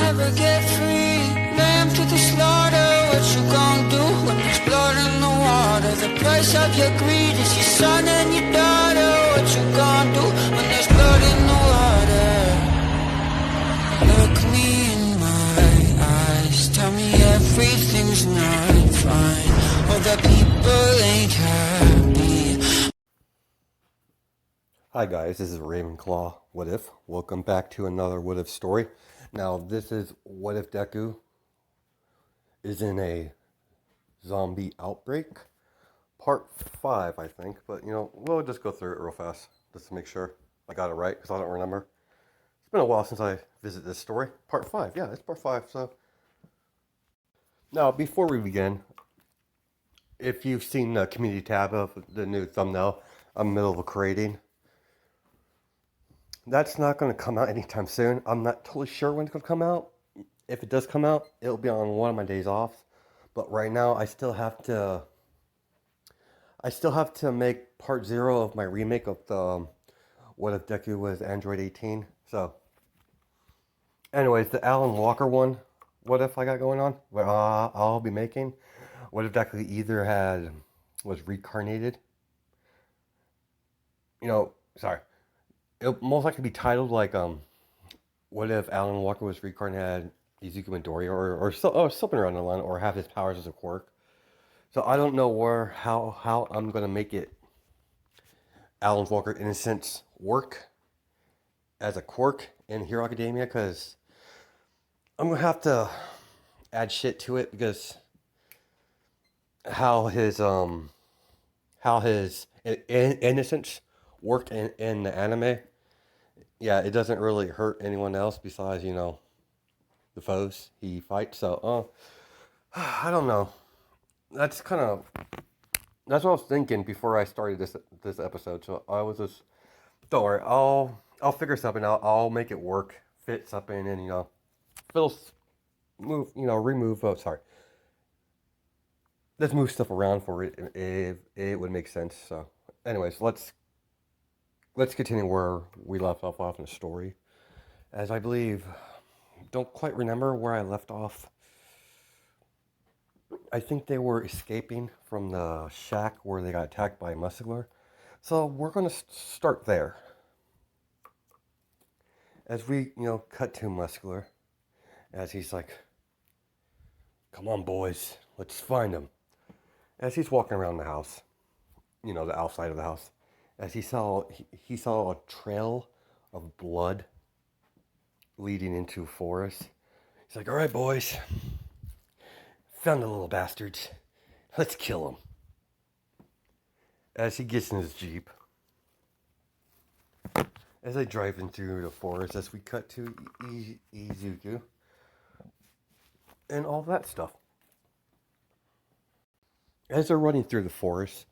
never get free. Lamb to the slaughter, what you gonna do when there's blood in the water? The price of your greed is your son and your daughter. What you gonna do when there's blood in the water? Look me in my eyes, tell me everything's not fine, or that people ain't happy. Hi guys, this is Ravenclaw. What If? Welcome back to another What If story. Now this is what if Deku is in a zombie outbreak, part 5 I think, but we'll just go through it real fast just to make sure I got it right because I don't remember. It's been a while since I visited this story. Part 5, yeah, it's part 5. So now before we begin, if you've seen the community tab of the new thumbnail I'm in the middle of creating, that's not going to come out anytime soon. I'm not totally sure when it's going to come out. If it does come out, it'll be on one of my days off. But right now, I still have to make part 0 of my remake of the What If Deku was Android 18. So, anyways, the Alan Walker one, what if I got going on? I'll be making. What if Deku either was reincarnated? Sorry. It'll most likely be titled like what if Alan Walker was reincarnated as Izuku Midoriya or something around the line, or have his powers as a quirk. So I don't know how I'm gonna make it Alan Walker Innocence work as a quirk in Hero Academia, because I'm gonna have to add shit to it, because how his innocence worked in the anime, yeah, it doesn't really hurt anyone else besides, the foes he fights. So, I don't know. That's what I was thinking before I started this episode. So I was just, don't worry, I'll figure something out. I'll make it work, fit something, and remove. Oh, sorry. Let's move stuff around for it if it would make sense. So, anyways, let's continue where we left off in the story, as I believe, don't quite remember where I left off. I think they were escaping from the shack where they got attacked by Muscular. So we're going to start there. As we, cut to Muscular, as he's like, come on boys, let's find him. As he's walking around the house, the outside of the house, as he saw a trail of blood leading into a forest. He's like, all right, boys, found the little bastards. Let's kill them. As he gets in his Jeep, as they drive in through the forest, as we cut to Izuku and all that stuff. As they're running through the forest,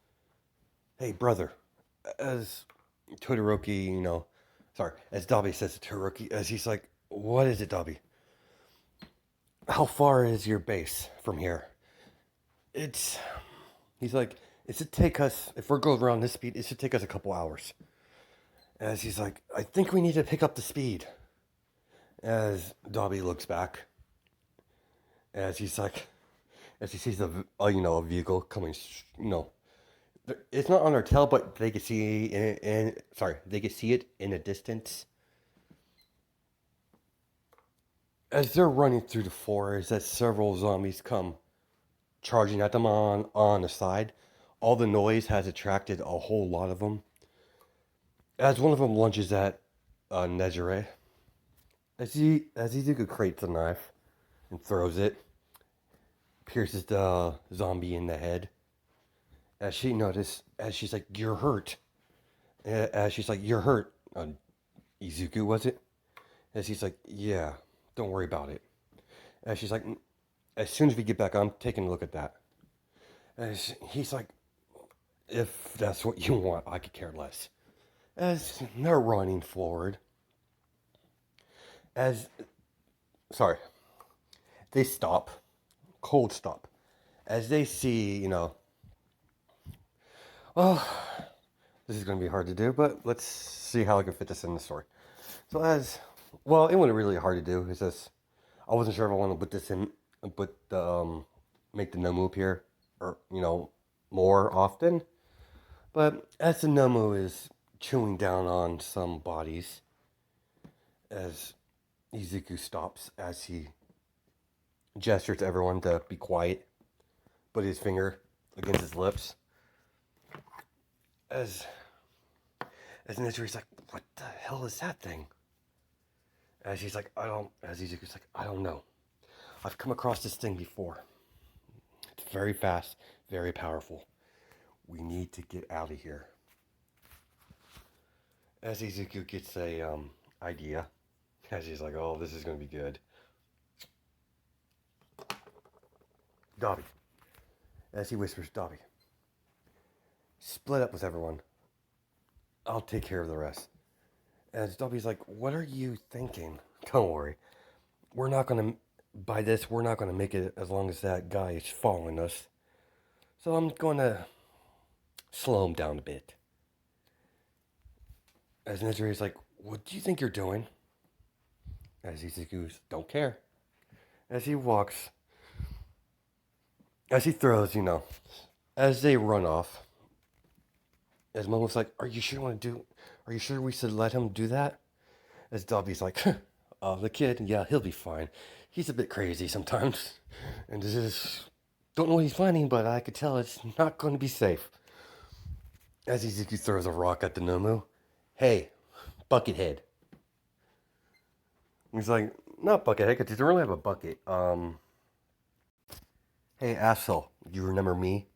hey, brother, as Todoroki, as Dabi says to Todoroki, as he's like, what is it, Dabi? How far is your base from here? He's like, it should take us, if we're going around this speed, it should take us a couple hours. As he's like, I think we need to pick up the speed. As Dabi looks back, as he sees a vehicle coming, it's not on their tail, but they can see it in a distance. As they're running through the forest, as several zombies come charging at them on the side, all the noise has attracted a whole lot of them. As one of them lunges at Nezure, as Izuku creates a knife and throws it, pierces the zombie in the head. As she's like, you're hurt. As she's like, you're hurt. Izuku, was it? As he's like, yeah, don't worry about it. As she's like, as soon as we get back, I'm taking a look at that. As he's like, if that's what you want, I could care less. As they're running forward. They stop. Cold stop. As they see, well, this is going to be hard to do, but let's see how I can fit this in the story. So it wasn't really hard to do. It's just, I wasn't sure if I want to put this in, put the make the Nomu appear, or more often. But as the Nomu is chewing down on some bodies, as Izuku stops, as he gestures to everyone to be quiet, put his finger against his lips, as Nitsuri's like, what the hell is that thing? As he's like, as Izuku's like, I don't know. I've come across this thing before. It's very fast, very powerful. We need to get out of here. As Izuku gets a idea, as he's like, oh, this is going to be good. Dobby. As he whispers, Dobby, split up with everyone. I'll take care of the rest. As Dobby's like, what are you thinking? Don't worry. We're not going to, by this, we're not going to make it as long as that guy is following us. So I'm going to slow him down a bit. As Nitsuri's like, what do you think you're doing? As Izuku's, don't care. As he walks, as he throws, as they run off, as Momo's like, are you sure we should let him do that? As Dobby's like, the kid, yeah, he'll be fine. He's a bit crazy sometimes. And this is, don't know what he's finding, but I could tell it's not going to be safe. As Izuku throws a rock at the Nomu, hey, Buckethead. He's like, not Buckethead, because he doesn't really have a bucket. Hey, asshole, you remember me?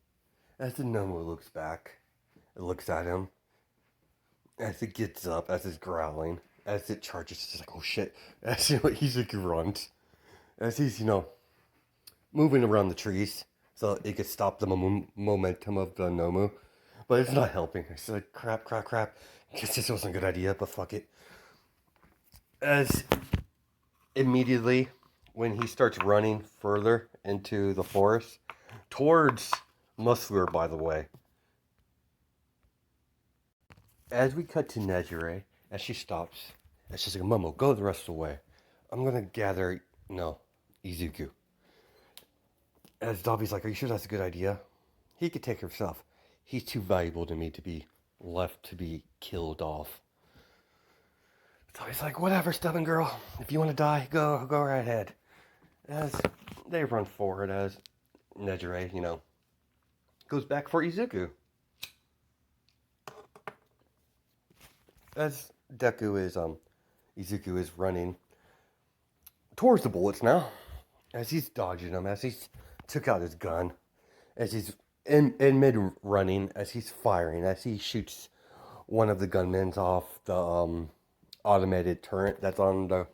As the Nomu looks back, it looks at him. As it gets up, as it's growling, as it charges, it's like, oh shit. As Izuku runs. As he's, moving around the trees, so it could stop the momentum of the Nomu. But it's not helping. It's like, crap. Guess this wasn't a good idea, but fuck it. As immediately, when he starts running further into the forest, towards Muscular, by the way. As we cut to Nejire, as she stops, and she's like, Momo, go the rest of the way. I'm gonna gather, Izuku. As Dobby's like, are you sure that's a good idea? He could take herself. He's too valuable to me to be left to be killed off. So he's like, whatever, stubborn girl. If you want to die, go right ahead. As they run forward, as Nejire, goes back for Izuku. As Izuku is running towards the bullets now. As he's dodging them, as he's took out his gun. As he's in mid running, as he's firing, as he shoots one of the gunmen off the automated turret that's on the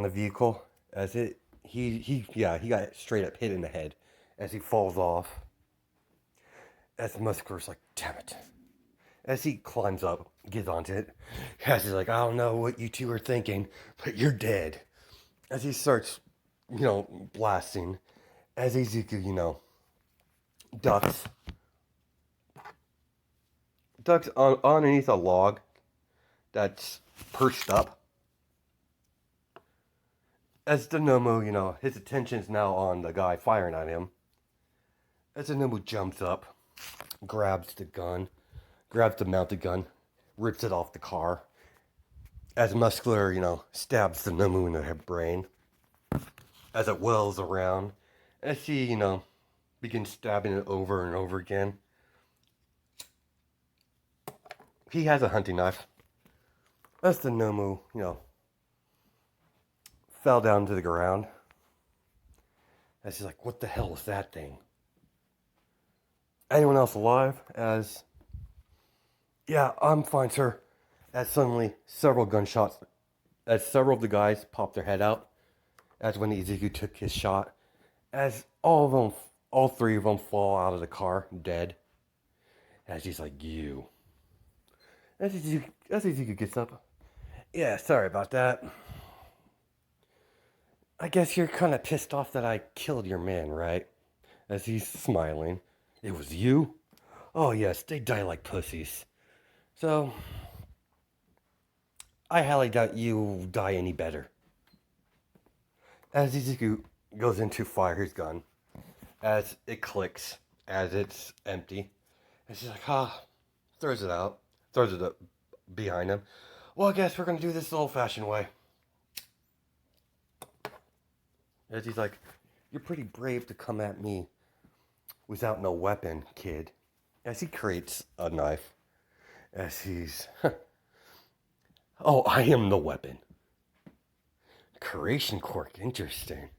vehicle. As he got straight up hit in the head as he falls off. As Muscular's like, damn it. As he climbs up, gets onto it, as he's like, I don't know what you two are thinking, but you're dead. As he starts, blasting, as Izuku, ducks underneath a log that's perched up. As the Nomu, his attention is now on the guy firing at him. As the Nomu jumps up, grabs the mounted gun, rips it off the car. As Muscular, stabs the Nomu in the brain. As it whirls around. As he, begins stabbing it over and over again. He has a hunting knife. As the Nomu, fell down to the ground. As he's like, what the hell is that thing? Anyone else alive? As, yeah, I'm fine, sir. As suddenly, several gunshots, as several of the guys popped their head out. As when Izuku took his shot. As all three of them fall out of the car, dead. As he's like, you. As Izuku gets up. Yeah, sorry about that. I guess you're kind of pissed off that I killed your man, right? As he's smiling. It was you? Oh yes, they die like pussies. So, I highly doubt you die any better. As Izuku goes in to fire his gun, as it clicks, as it's empty, and she's like, throws it out, throws it up behind him. Well, I guess we're gonna do this the old-fashioned way. As he's like, you're pretty brave to come at me without no weapon, kid. As he creates a knife, as he's, oh, I am the weapon. Creation quirk, interesting.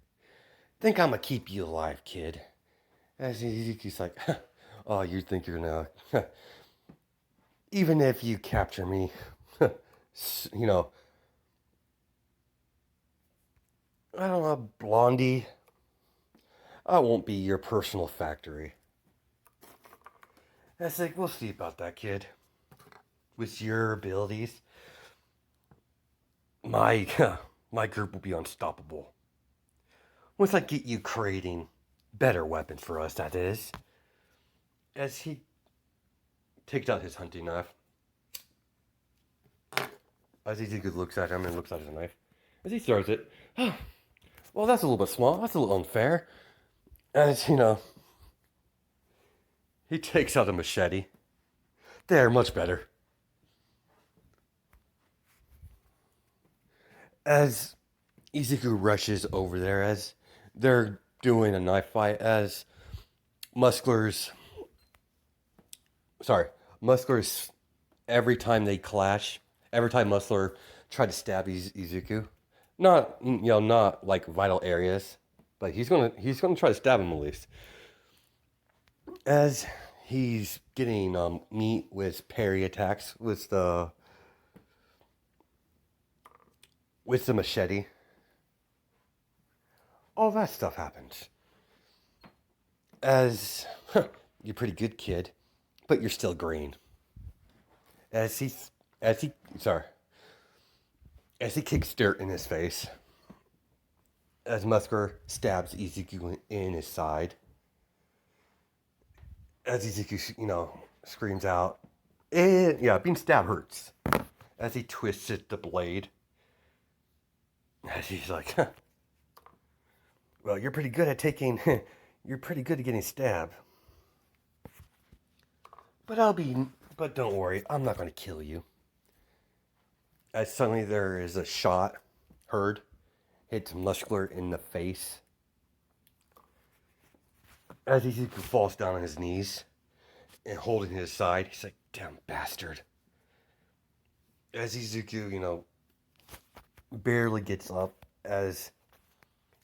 Think I'm gonna keep you alive, kid. As he's like, oh, you think you're gonna, even if you capture me, you know, I don't know, Blondie, I won't be your personal factory. I was like, we'll see about that, kid. With your abilities, my my group will be unstoppable. Once I get you creating better weapons for us, that is. As he takes out his hunting knife, as Izuku looks at him and looks at his knife, as he throws it, well, that's a little bit small. That's a little unfair. As he takes out a machete. There, much better. As Izuku rushes over there, as they're doing a knife fight, as Muscular's, every time they clash, every time Muscular tried to stab Izuku, not like vital areas, but he's gonna try to stab him at least. As he's getting meat with parry attacks with the machete, all that stuff happens. As you're a pretty good kid, but you're still green. As he kicks dirt in his face, as Muscular stabs Izuku in his side, as Izuku, screams out, being stabbed hurts. As he twists it, the blade, as he's like, well, you're pretty good at getting stabbed. But don't worry, I'm not going to kill you. As suddenly there is a shot heard, hits Muscular in the face. As Izuku falls down on his knees and holding his side, he's like, damn bastard. As Izuku, barely gets up, as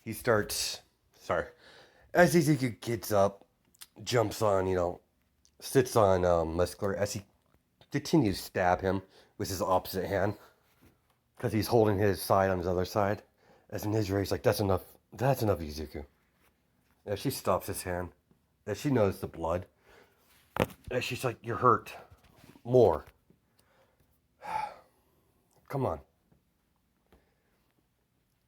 Izuku gets up, jumps on, sits on Muscular, as he continues to stab him with his opposite hand, because he's holding his side on his other side. As Nizre's like, that's enough, Izuku. As she stops his hand, as she knows the blood, as she's like, you're hurt. More. Come on.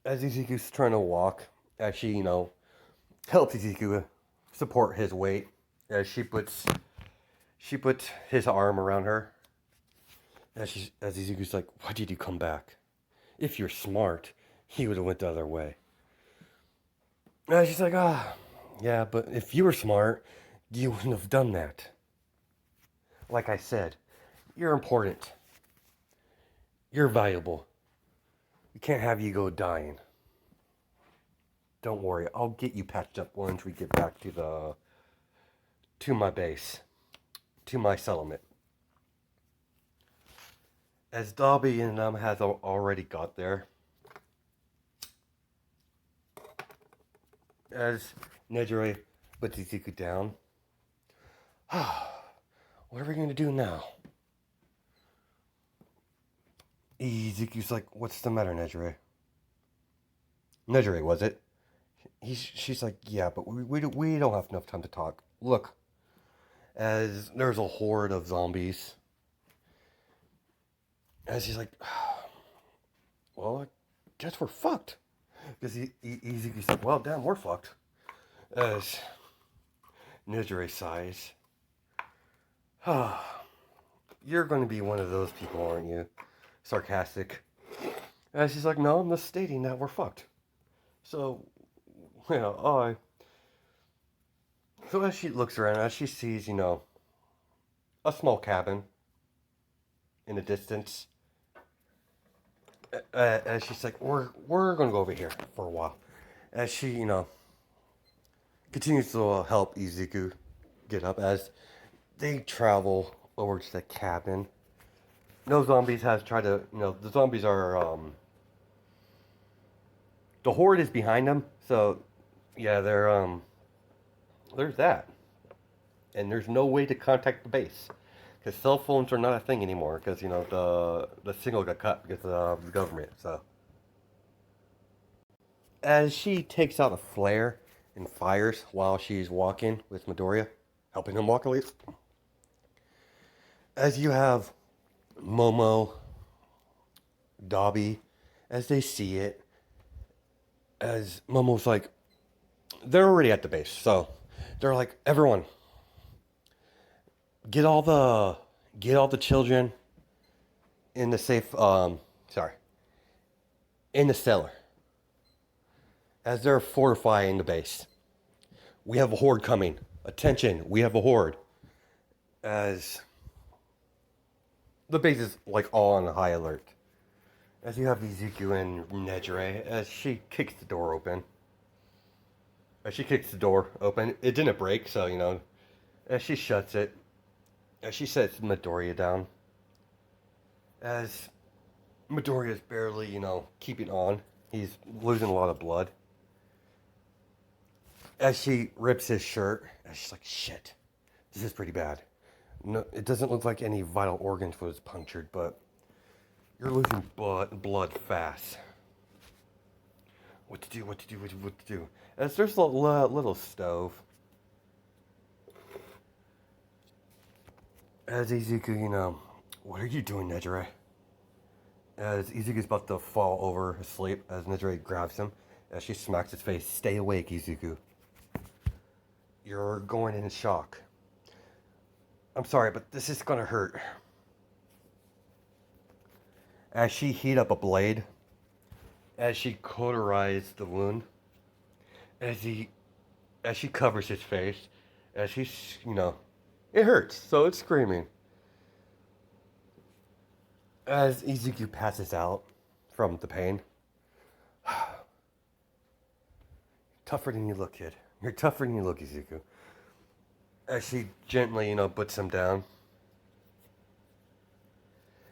As Izuku's trying to walk, as she, helps Izuku support his weight, as she puts his arm around her, as Izuku's like, why did you come back? If you're smart, he would have went the other way. And she's like, yeah, but if you were smart, you wouldn't have done that. Like I said, you're important. You're valuable. We can't have you go dying. Don't worry, I'll get you patched up once we get back to my base, to my settlement. As Dobby and them has already got there, as Nejire puts Izuku down, what are we going to do now? Izuku's like, what's the matter, Nejire? Nejire, was it? She's like, yeah, but we don't have enough time to talk. Look, as there's a horde of zombies, as he's like, well, I guess we're fucked. Because Izuku's like, well, damn, we're fucked. As Nejire sighs, you're going to be one of those people, aren't you? Sarcastic. As she's like, no, I'm just stating that we're fucked. So, you know, oh, so as she looks around, as she sees, a small cabin in the distance, as she's like, we're gonna go over here for a while. As she, continues to help Izuku get up as they travel over to the cabin. No zombies has tried to, the zombies are, the horde is behind them, so yeah, there's that. And there's no way to contact the base. Because cell phones are not a thing anymore, because, the signal got cut because of the government, so. As she takes out a flare and fires while she's walking with Midoriya, helping him walk at least. As you have Momo, Dobby, as they see it, as Momo's like, they're already at the base, so they're like, everyone, get all the children in the safe, in the cellar. As they're fortifying the base. We have a horde coming. Attention, we have a horde. As the base is like all on high alert. As you have Izuku and Nejire, as she kicks the door open. It didn't break, so, as she shuts it, as she sets Midoriya down, as Midoriya is barely, keeping on, he's losing a lot of blood. As she rips his shirt, and she's like, shit, this is pretty bad. No, it doesn't look like any vital organs was punctured, but you're losing blood fast. What to do? As there's a little stove. As Izuku, what are you doing, Nejire? As Izuku's about to fall over asleep, as Nejire grabs him, as she smacks his face, stay awake, Izuku. You're going in shock. I'm sorry, but this is gonna hurt. As she heat up a blade, as she cauterized the wound, as she covers his face, as he's, it hurts, so it's screaming. As Izuku passes out from the pain. Tougher than you look, kid. You're tougher than you look, Izuku. As she gently, puts him down.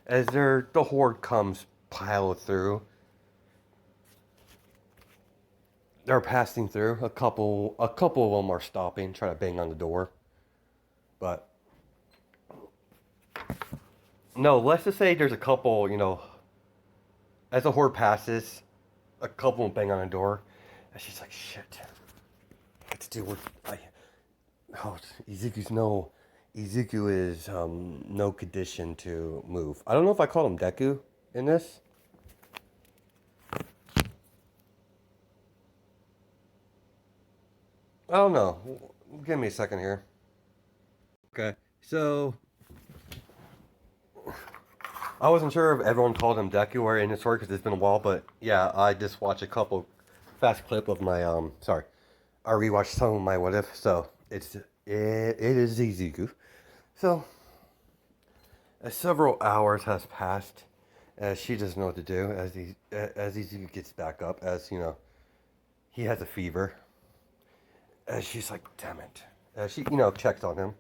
As the horde comes piled through. They're passing through. A couple of them are stopping, trying to bang on the door. But no, let's just say there's a couple, as the horde passes, a couple will bang on the door. And she's like, shit. What to do? Izuku is no condition to move. I don't know if I called him Deku in this. I don't know. Give me a second here. Okay, so I wasn't sure if everyone called him Deku or in the story because it's been a while, but yeah, I just watched a couple fast clip of my I rewatched some of my what if, so it is Izuku. So as several hours has passed, as she doesn't know what to do, as Izuku gets back up, as he has a fever. As she's like, damn it. As she checks on him.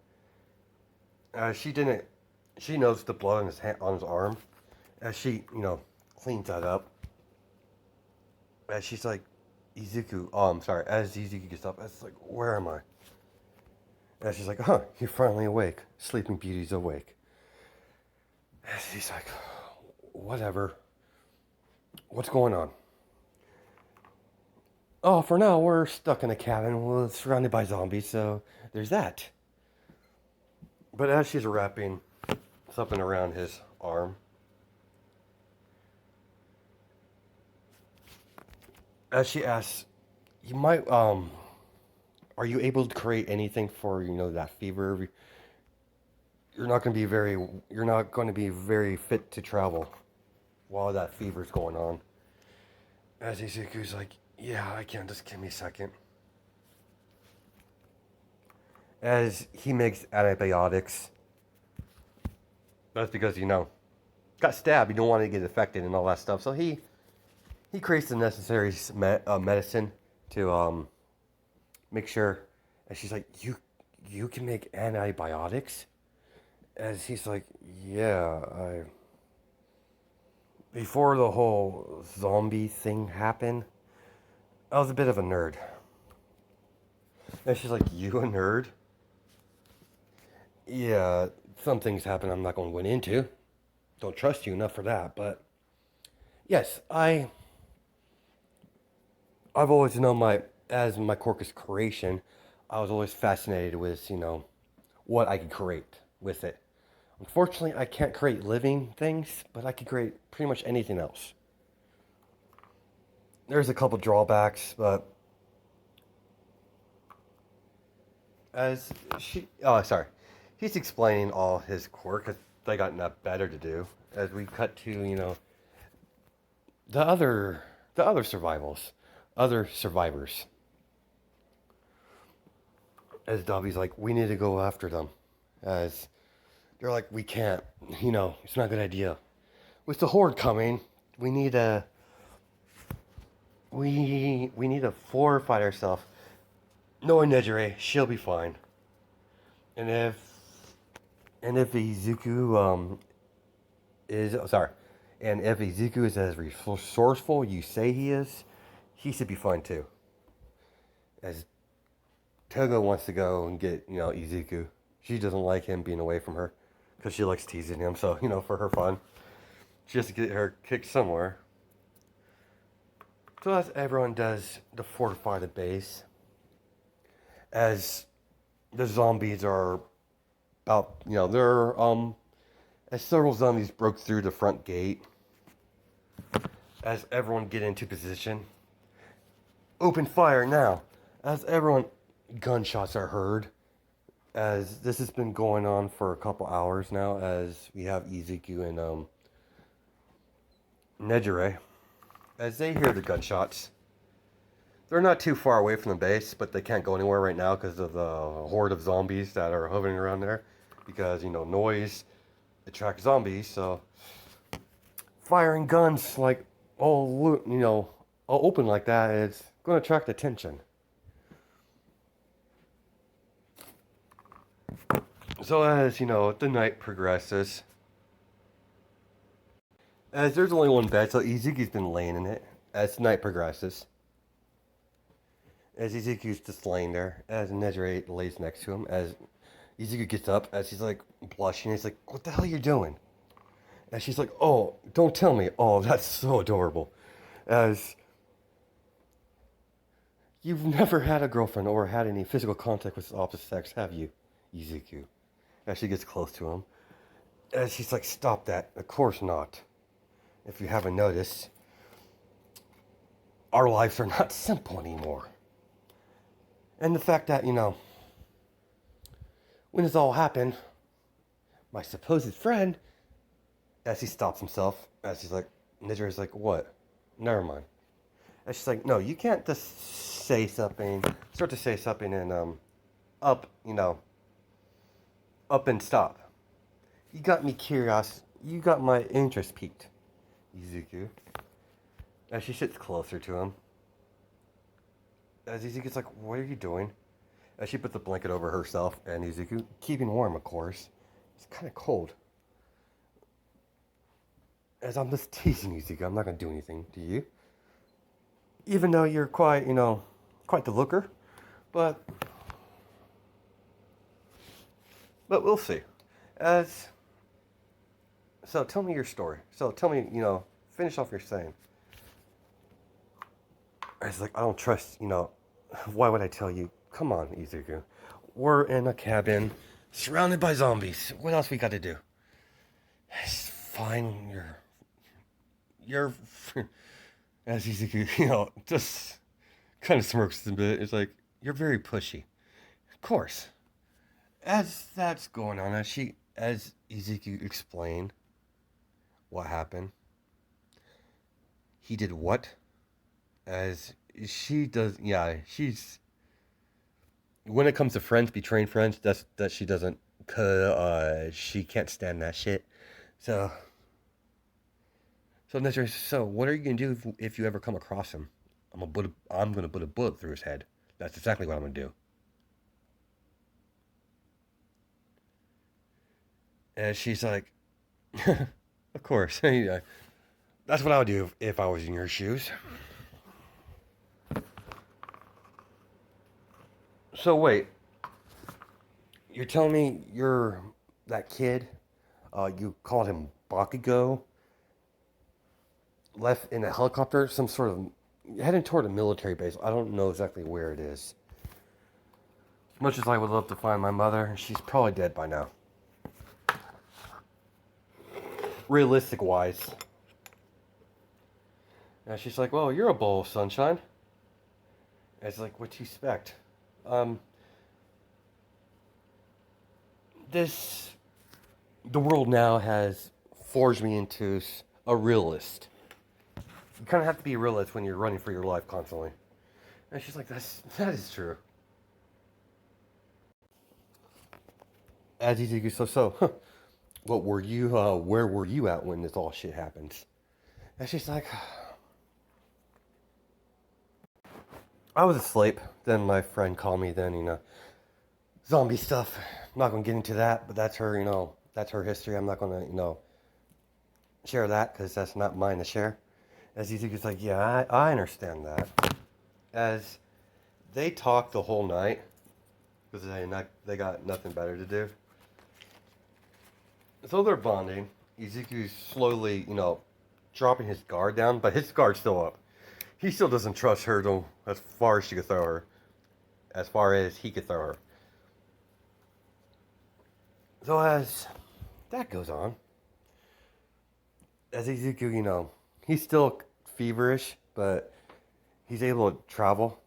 She knows the blood on his arm. As she cleans that up. As she's like, Izuku, I'm sorry. As Izuku gets up, it's like, where am I? And she's like, huh, you're finally awake. Sleeping Beauty's awake. And she's like, whatever. What's going on? Oh, for now, we're stuck in a cabin. We're surrounded by zombies, so there's that. But as she's wrapping something around his arm, as she asks, you might, are you able to create anything for, that fever? You're not going to be very fit to travel while that fever's going on. As Izuku's like, Yeah, I can. Just give me a second. As he makes antibiotics, that's because, got stabbed. You don't want to get infected and all that stuff. So he creates the necessary medicine to make sure. And she's like, you can make antibiotics? As he's like, yeah, before the whole zombie thing happened, I was a bit of a nerd. And she's like, you a nerd? Yeah, some things happen I'm not going to went into. Don't trust you enough for that, but yes, I've always known as my Corcus creation, I was always fascinated with, what I could create with it. Unfortunately, I can't create living things, but I can create pretty much anything else. There's a couple drawbacks, but as he's explaining all his quirk because they got enough better to do. As we cut to, the other other survivors. As Dobby's like, we need to go after them. As they're like, we can't, it's not a good idea. With the horde coming, we need a we need to fortify ourselves. Knowing Nejire, she'll be fine. And if Izuku is sorry, and if Izuku is as resourceful you say he should be fine too. As Togo wants to go and get Izuku, she doesn't like him being away from her because she likes teasing him. So for her fun, she has to get her kicked somewhere. So as everyone does to fortify the base, as the zombies are about they're as several zombies broke through the front gate, as everyone get into position, open fire now. As everyone, gunshots are heard. As this has been going on for a couple hours now, as we have Izuku and Nejire, as they hear the gunshots. They're not too far away from the base, but they can't go anywhere right now because of the horde of zombies that are hovering around there. Because, noise attracts zombies, so firing guns like all open like that, it's going to attract attention. So as, the night progresses, as there's only one bed, so Izuku's been laying in it as night progresses. As Izuku's just laying there, as Nejire lays next to him, as Izuku gets up, as he's like blushing, he's like, what the hell are you doing? And she's like, oh, don't tell me. Oh, that's so adorable. As you've never had a girlfriend or had any physical contact with the opposite sex, have you, Izuku? As she gets close to him. As she's like, stop that. Of course not. If you haven't noticed, our lives are not simple anymore. And the fact that, when this all happened, my supposed friend, as he stops himself, as he's like, Nijire's like, what? Never mind. And she's like, no, you can't just start to say something and, up and stop. You got me curious, you got my interest piqued, Izuku. As she sits closer to him. As Izuku's like, what are you doing? As she puts the blanket over herself and Izuku, keeping warm, of course. It's kind of cold. As I'm just teasing Izuku, I'm not going to do anything to you. Even though you're quite, quite the looker. But we'll see. So tell me your story. So tell me, finish off your saying. It's like, I don't trust, why would I tell you? Come on, Izuku. We're in a cabin, surrounded by zombies. What else we got to do? It's fine, you're, as Izuku, just kind of smirks a bit. It's like, you're very pushy. Of course. As that's going on, as Izuku explained what happened, he did what? As she does. Yeah, she's when it comes to friends betraying friends, that she doesn't. She can't stand that shit. So, so Nestor, so what are you gonna do if you ever come across him? I'm gonna put a bullet through his head. That's exactly what I'm gonna do. And she's like, of course. Yeah, that's what I would do if I was in your shoes. So wait, you're telling me you're that kid? You called him Bakugo, left in a helicopter, some sort of heading toward a military base. I don't know exactly where it is. As much as I would love to find my mother, she's probably dead by now. Realistic wise. And she's like, well, you're a bowl of sunshine. And it's like, what do you expect? Um, this, the world now has forged me into a realist. You kind of have to be a realist when you're running for your life constantly. And she's like, that is true. As easy goes, so, what were you, where were you at when this all shit happens? And she's like, I was asleep. Then my friend called me, then, zombie stuff. I'm not going to get into that, but that's her, that's her history. I'm not going to, share that because that's not mine to share. As easy goes, like, yeah, I understand that. As they talked the whole night, because they got nothing better to do. So they're bonding. Izuku's slowly, dropping his guard down, but his guard's still up. He still doesn't trust her to, as far as she could throw her. As far as he could throw her. So as that goes on, as Izuku, he's still feverish, but he's able to travel.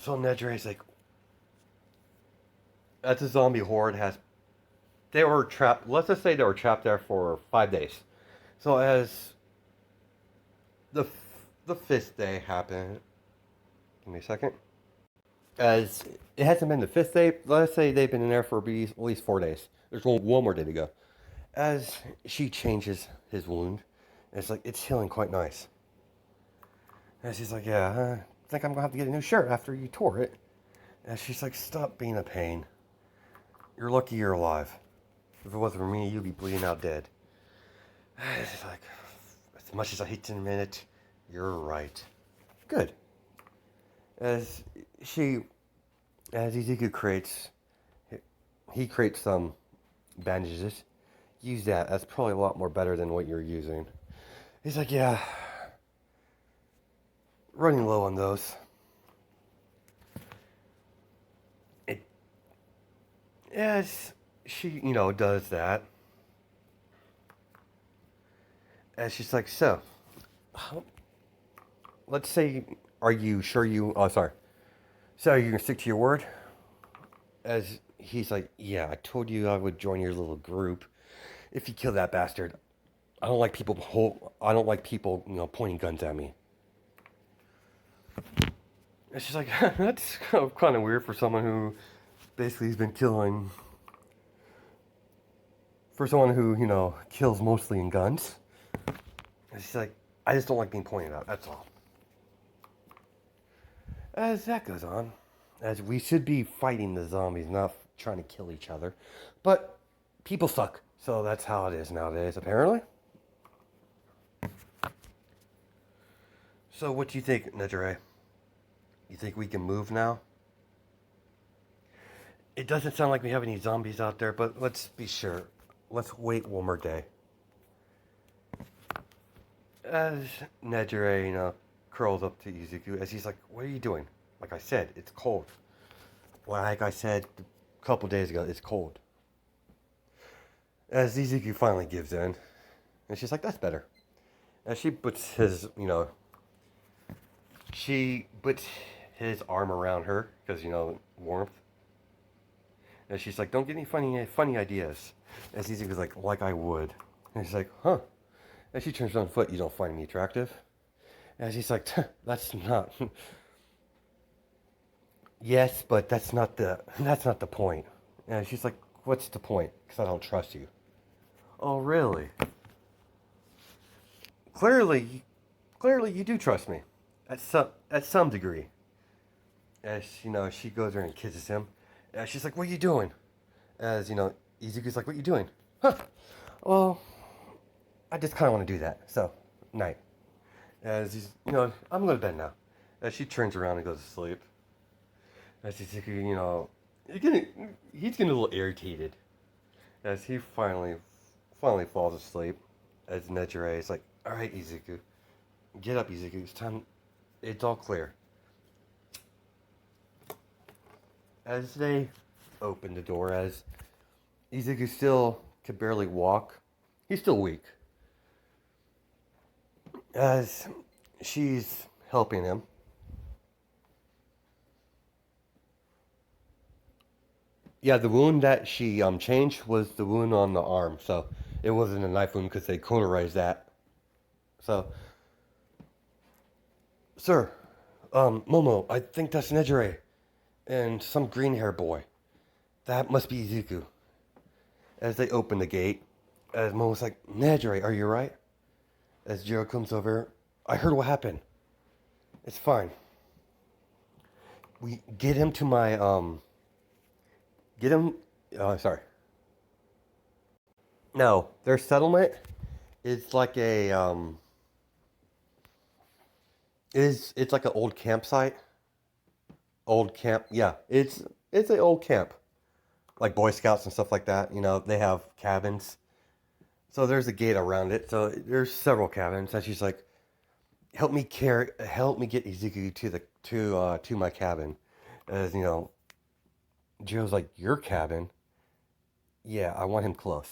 So Nejire's like, as the zombie horde they were trapped, let's just say they were trapped there for 5 days. So as the fifth day happened, give me a second. As it hasn't been the fifth day, let's say they've been in there for at least 4 days. There's one more day to go. As she changes his wound, it's like, it's healing quite nice. And she's like, yeah, I think I'm going to have to get a new shirt after you tore it. And she's like, stop being a pain. You're lucky you're alive. If it wasn't for me, you'd be bleeding out dead. And she's like, as much as I hate to admit it, you're right. Good. As Izuku creates some bandages. Use that. That's probably a lot more better than what you're using. He's like, yeah, running low on those. As she, does that. And she's like, so, let's say, are you sure sorry. So you're going to stick to your word? As he's like, yeah, I told you I would join your little group. If you kill that bastard, I don't like people, pointing guns at me. And she's like, that's kind of weird for someone who basically has been killing. For someone who, kills mostly in guns. And she's like, I just don't like being pointed out, that's all. As that goes on, as we should be fighting the zombies, not trying to kill each other. But people suck, so that's how it is nowadays, apparently. So what do you think, Nejire? You think we can move now? It doesn't sound like we have any zombies out there, but let's be sure. Let's wait one more day. As Nejire, curls up to Izuku, as he's like, what are you doing? Like I said, it's cold. Like I said a couple days ago, it's cold. As Izuku finally gives in, and she's like, that's better. As she puts his, she puts his arm around her, because, warmth. And she's like, don't get any funny ideas. As Izuku's like I would. And she's like, huh. And she turns on foot, you don't find me attractive? And she's like, that's not. Yes, but that's not the point. And she's like, what's the point? Because I don't trust you. Oh, really? Clearly, clearly you do trust me, at some degree. As she goes there and kisses him. And she's like, what are you doing? As Izuku's like, what are you doing? Huh. Well, I just kind of want to do that. So, night. As I'm going to bed now. As she turns around and goes to sleep. As Izuku, he's getting a little irritated. As he finally falls asleep. As Nejire is like, all right, Izuku, get up, Izuku. It's time. It's all clear. As they open the door, as Izuku still can barely walk, he's still weak. As she's helping him. Yeah, the wound that she changed was the wound on the arm, so it wasn't a knife wound because they cauterized that. So, sir, Momo, I think that's Nejire and some green hair boy. That must be Izuku. As they open the gate, as Momo's like, Nejire, are you right? As Jiro comes over, I heard what happened. It's fine. We get him to my get him. Sorry. No, their settlement is like a it's like an old campsite. Old camp. Yeah, it's an old camp, like Boy Scouts and stuff like that. They have cabins. So there's a gate around it. So there's several cabins. And she's like, help me get Izuku to my cabin. As Jiro's like, your cabin? Yeah, I want him close.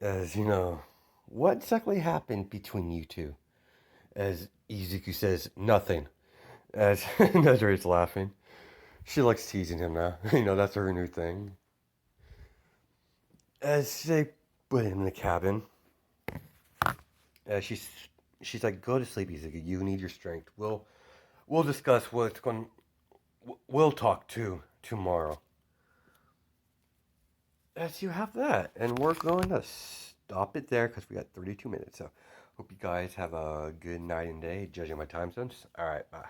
As what exactly happened between you two? As Izuku says, nothing. As Nezure's laughing. She likes teasing him now. That's her new thing. As they put him in the cabin, she's like, go to sleep, Izuku. You need your strength. We'll discuss what's going. We'll talk tomorrow. As you have that, and we're going to stop it there because we got 32 minutes. So, hope you guys have a good night and day, judging my time zones. All right, bye.